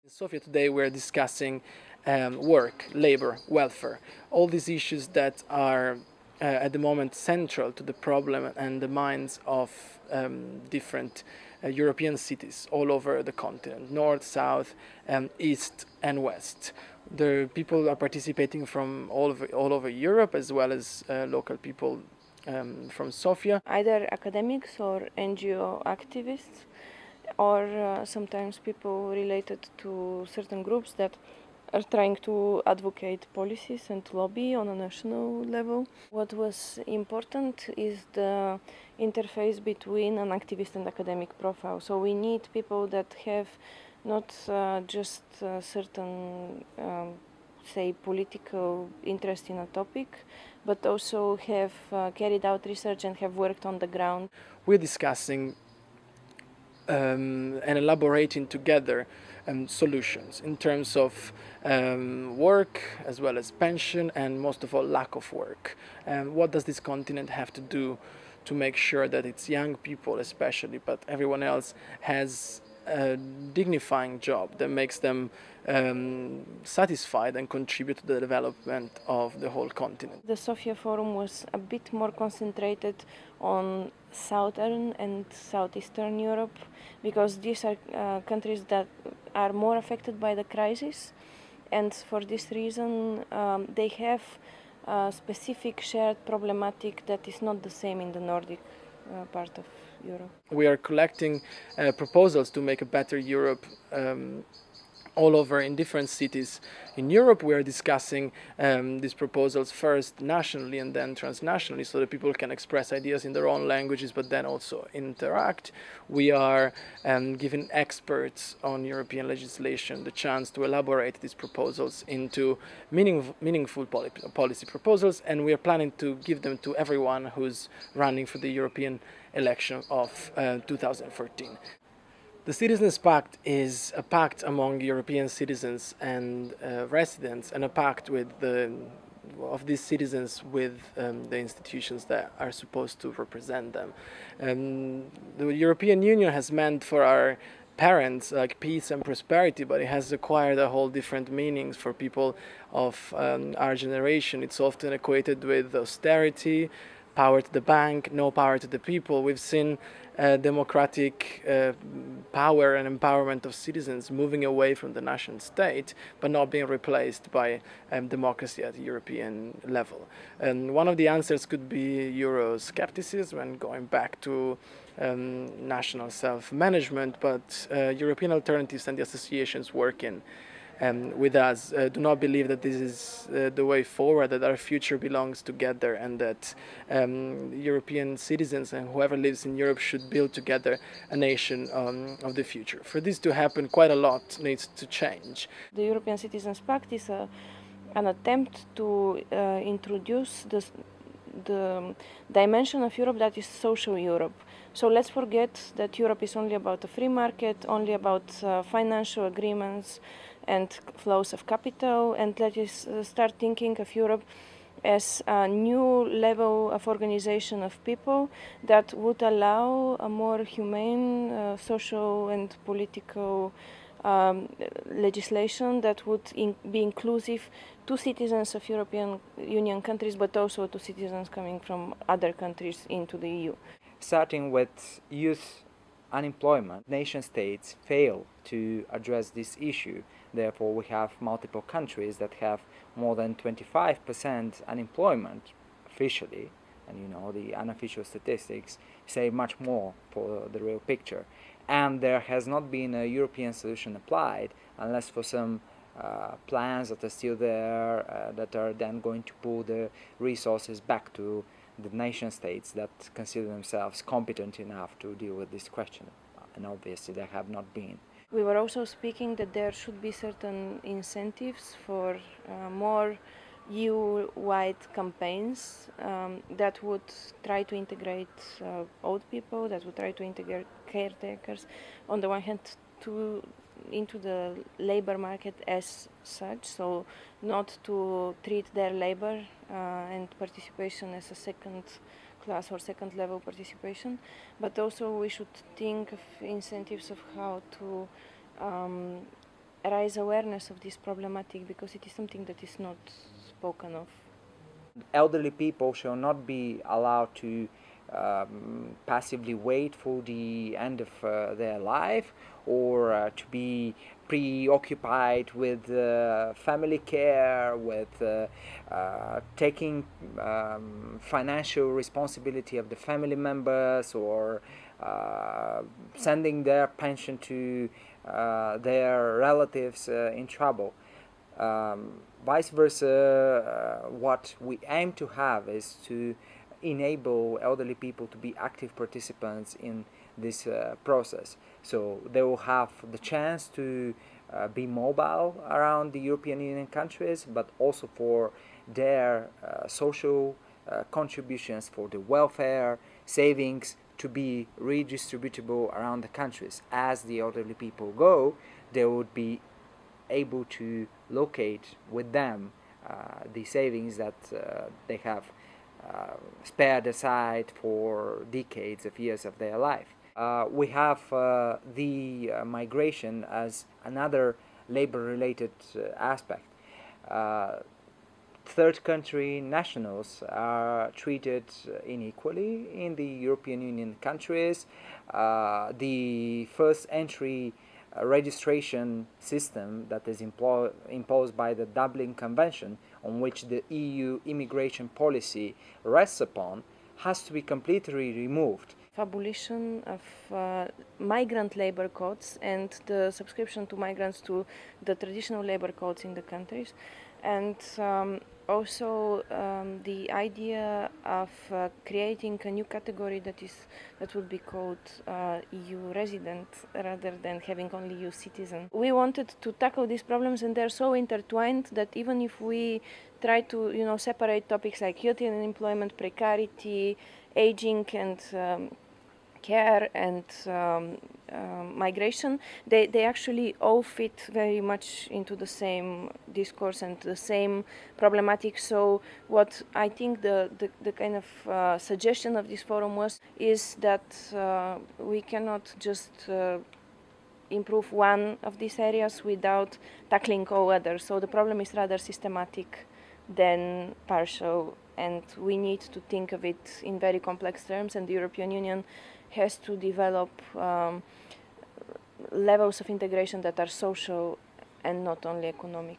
In Sofia today we're discussing work, labor, welfare, all these issues that are at the moment central to the problem and the minds of different European cities all over the continent, north, south, east and west. The people are participating from all over Europe, as well as local people from Sofia. Either academics or NGO activists, or sometimes people related to certain groups that are trying to advocate policies and lobby on a national level. What was important is the interface between an activist and academic profile. So we need people that have not just certain say political interest in a topic, but also have carried out research and have worked on the ground. We're discussing and elaborating together solutions in terms of work, as well as pension, and most of all lack of work. What does this continent have to do to make sure that its young people especially, but everyone else, has a dignifying job that makes them satisfied and contribute to the development of the whole continent. The Sofia Forum was a bit more concentrated on southern and southeastern Europe, because these are countries that are more affected by the crisis, and for this reason they have a specific shared problematic that is not the same in the Nordic part of Europe. We are collecting proposals to make a better Europe all over in different cities in Europe. We are discussing these proposals first nationally and then transnationally, so that people can express ideas in their own languages, but then also interact. We are giving experts on European legislation the chance to elaborate these proposals into meaningful policy proposals, and we are planning to give them to everyone who's running for the European election of 2014. The Citizens Pact is a pact among European citizens and residents, and a pact of these citizens with the institutions that are supposed to represent them. The European Union has meant for our parents like peace and prosperity, but it has acquired a whole different meanings for people of our generation. It's often equated with austerity, power to the bank, no power to the people. We've seen democratic power and empowerment of citizens moving away from the nation state, but not being replaced by democracy at the European level. And one of the answers could be Euroscepticism and going back to national self-management, but European alternatives and the associations working with us do not believe that this is the way forward, that our future belongs together, and that European citizens and whoever lives in Europe should build together a nation of the future. For this to happen, quite a lot needs to change. The European Citizens Pact is an attempt to introduce the dimension of Europe that is social Europe. So let's forget that Europe is only about a free market, only about financial agreements and flows of capital, and let us start thinking of Europe as a new level of organization of people that would allow a more humane social and political legislation that would be inclusive to citizens of European Union countries, but also to citizens coming from other countries into the EU. Starting with youth unemployment, nation states fail to address this issue. Therefore, we have multiple countries that have more than 25% unemployment officially, and the unofficial statistics say much more for the real picture. And there has not been a European solution applied unless for some plans that are still there that are then going to pull the resources back to the nation states that consider themselves competent enough to deal with this question, and obviously there have not been. We were also speaking that there should be certain incentives for more EU-wide campaigns that would try to integrate old people, that would try to integrate caretakers, on the one hand, into the labor market as such, so not to treat their labor and participation as a second class or second level participation, but also we should think of incentives of how to raise awareness of this problematic, because it is something that is not spoken of. Elderly people shall not be allowed to passively wait for the end of their life, or to be preoccupied with family care, with taking financial responsibility of the family members, or sending their pension to their relatives in trouble. Vice versa, what we aim to have is to enable elderly people to be active participants in this process. So they will have the chance to be mobile around the European Union countries, but also for their social contributions, for the welfare, savings, to be redistributable around the countries. As the elderly people go, they would be able to locate with them the savings that they have spared aside for decades of years of their life. We have the migration as another labor-related aspect. Third country nationals are treated unequally in the European Union countries. The first entry registration system that is imposed by the Dublin Convention, on which the EU immigration policy rests upon, has to be completely removed. Abolition of migrant labor codes and the subscription to migrants to the traditional labor codes in the countries, and also the idea of creating a new category that would be called EU resident rather than having only EU citizen. We wanted to tackle these problems, and they're so intertwined that even if we try to separate topics like youth unemployment, precarity, aging, and care and migration, they actually all fit very much into the same discourse and the same problematic. So what I think the kind of suggestion of this forum is that we cannot just improve one of these areas without tackling all others. So the problem is rather systematic than partial, and we need to think of it in very complex terms, and the European Union has to develop levels of integration that are social and not only economic.